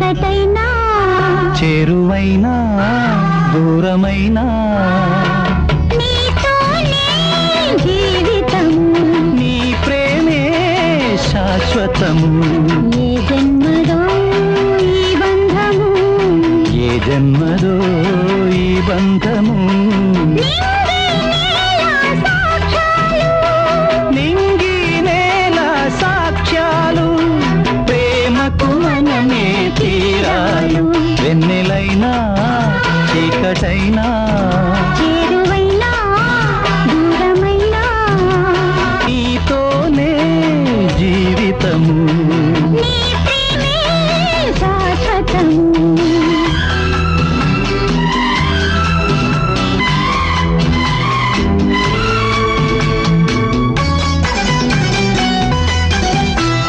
చీకటైనా చేరువైనా దూరమైనా నీతోనే జీవితము నీ ప్రేమే శాశ్వతము ఏ జన్మదో ఈ బంధము ఏ జన్మదో ఈ బంధము నింగి నేల సాక్ష్యాలు ప్రేమకు మనమే తీరాలు వెన్నెలైనా చీకటైనా చేరువైనా దూరమైనా నీతోనే జీవితము నీ